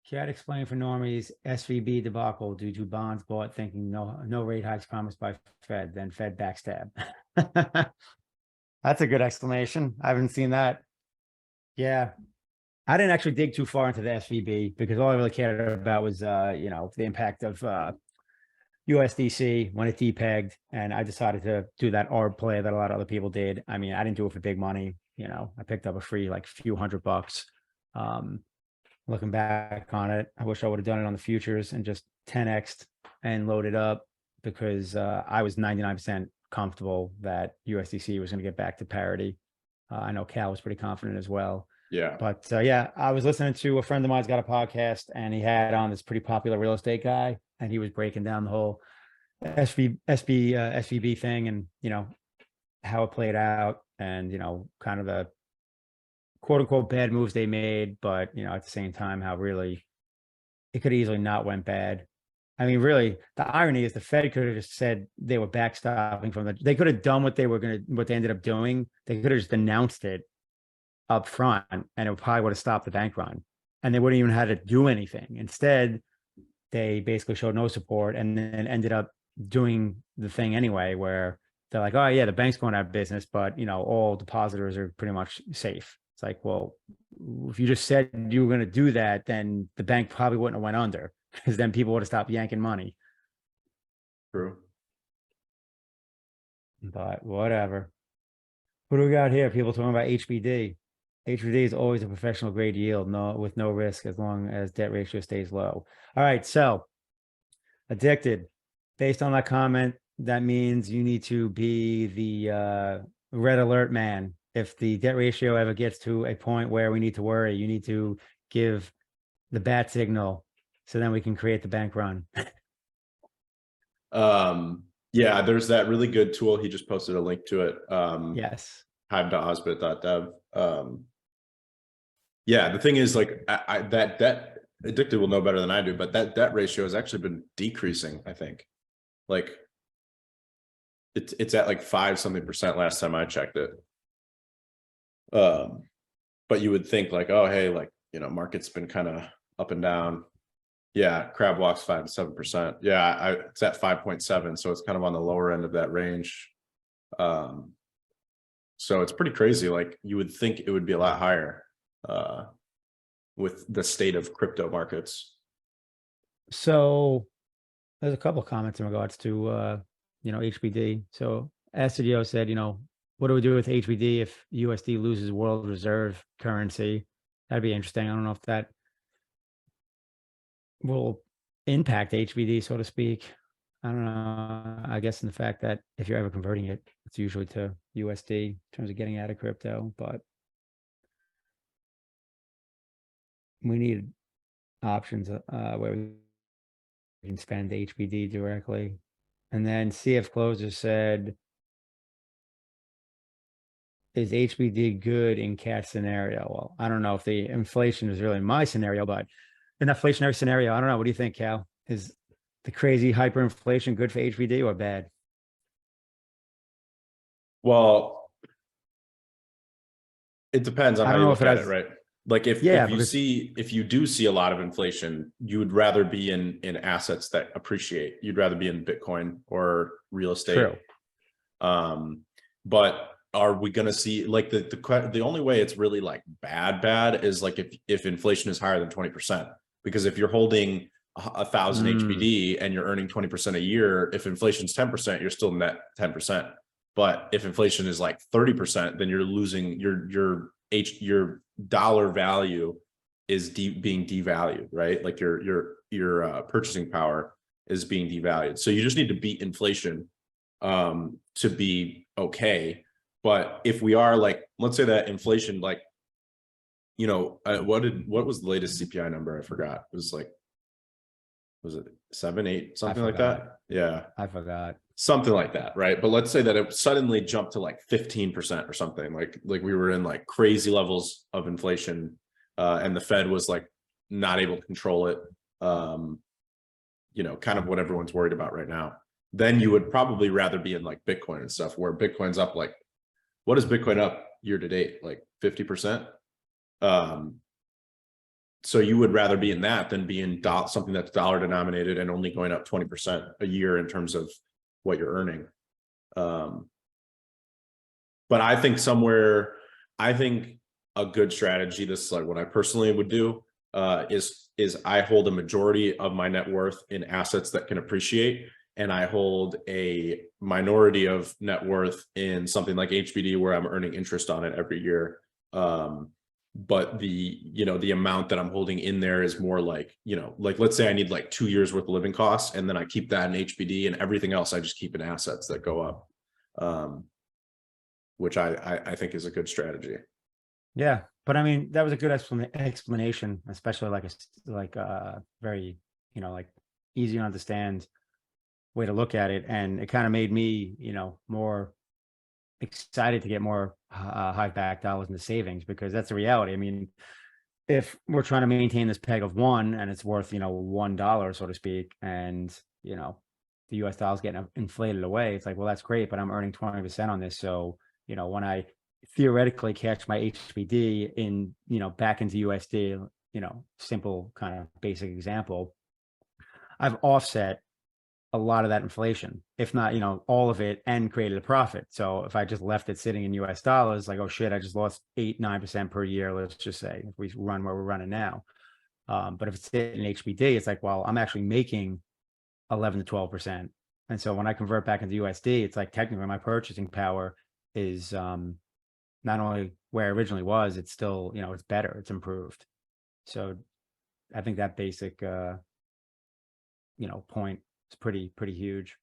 Cat explained for normies SVB debacle due to bonds bought thinking no rate hikes promised by Fed, then Fed backstab. That's a good explanation. I haven't seen that. Yeah. I didn't actually dig too far into the SVB because all I really cared about was the impact of USDC when it de-pegged, and I decided to do that ARB play that a lot of other people did. I mean, I didn't do it for big money. I picked up a free like few $100. Looking back on it, I wish I would have done it on the futures and just 10x'd and loaded up because I was 99% comfortable that USDC was going to get back to parity. I know Cal was pretty confident as well. Yeah. But yeah, I was listening to a friend of mine's got a podcast and he had on this pretty popular real estate guy and he was breaking down the whole SVB thing and, how it played out and, kind of the quote unquote bad moves they made, but, at the same time, how really it could easily not went bad. I mean, really, the irony is the Fed could have just said they were backstopping they could have done what they ended up doing. They could have just announced it up front and it probably would have stopped the bank run and they wouldn't even had to do anything. Instead, they basically showed no support and then ended up doing the thing anyway, where they're like, oh yeah, the bank's going out of business, but all depositors are pretty much safe. It's like, well, if you just said you were going to do that, then the bank probably wouldn't have went under because then people would have stopped yanking money. True. But whatever. What do we got here? People talking about HBD. HBD is always a professional grade yield, with no risk as long as debt ratio stays low. All right, so addicted. Based on that comment, that means you need to be the red alert man. If the debt ratio ever gets to a point where we need to worry, you need to give the bat signal so then we can create the bank run. Yeah, there's that really good tool. He just posted a link to it. Yes. hive.osbit.dev. Yeah, the thing is, like, that debt addicted will know better than I do, but that debt ratio has actually been decreasing. I think, like, it's at like 5-something% last time I checked it. But you would think like, oh, hey, like, market's been kind of up and down. Yeah, crab walks 5 to 7%. Yeah, it's at 5.7, so it's kind of on the lower end of that range. So it's pretty crazy. Like, you would think it would be a lot higher with the state of crypto markets. So there's a couple of comments in regards to HBD. So Acidio said, what do we do with HBD if USD loses world reserve currency? That'd be interesting. I don't know if that will impact HBD, so to speak. I don't know. I guess in the fact that if you're ever converting it, it's usually to USD in terms of getting out of crypto, but we need options where we can spend HBD directly. And then CF Closer said, is HBD good in cat scenario? Well, I don't know if the inflation is really my scenario, but in that inflationary scenario, I don't know. What do you think, Cal? Is the crazy hyperinflation good for HBD or bad? Well, it depends on how you look at it, right? Like, if you do see a lot of inflation, you would rather be in assets that appreciate. You'd rather be in Bitcoin or real estate. True. But are we going to see, like, the only way it's really like bad is like if inflation is higher than 20%, because if you're holding 1,000 HBD and you're earning 20% a year, if inflation's 10%, you're still net 10%. But if inflation is like 30%, then you're losing your dollar value is being devalued, right? Like your purchasing power is being devalued. So you just need to beat inflation to be okay. But if we are, like, let's say that inflation, like, what was the latest CPI number? I forgot. It was like, was it 7, 8, something like that? Yeah, I forgot. Something like that, right? But let's say that it suddenly jumped to like 15% or something, like we were in like crazy levels of inflation, and the Fed was like not able to control it, kind of what everyone's worried about right now. Then you would probably rather be in like Bitcoin and stuff, where Bitcoin's up, like, what is Bitcoin up year to date? Like 50%. So you would rather be in that than be in something that's dollar denominated and only going up 20% a year in terms of what you're earning. But I think a good strategy, this is like what I personally would do, is I hold a majority of my net worth in assets that can appreciate, and I hold a minority of net worth in something like HBD where I'm earning interest on it every year. But the amount that I'm holding in there is more like, like let's say I need like 2 years worth of living costs, and then I keep that in HBD, and everything else I just keep in assets that go up, which I think is a good strategy. Yeah, but I mean, that was a good explanation, especially like a very, like easy to understand way to look at it. And it kind of made me, more excited to get more hive-backed dollars into savings, because that's the reality. I mean, if we're trying to maintain this peg of 1 and it's worth, $1, so to speak, and, the US dollar is getting inflated away, it's like, well, that's great, but I'm earning 20% on this. So, when I theoretically catch my HBD in, back into USD, simple kind of basic example, I've offset a lot of that inflation, if not, all of it, and created a profit. So if I just left it sitting in US dollars, like, oh shit, I just lost 8-9% per year, let's just say, if we run where we're running now. But if it's sitting in HBD, it's like, well, I'm actually making 11 to 12%. And so when I convert back into USD, it's like technically my purchasing power is not only where it originally was, it's still, it's better, it's improved. So I think that basic, point is pretty huge.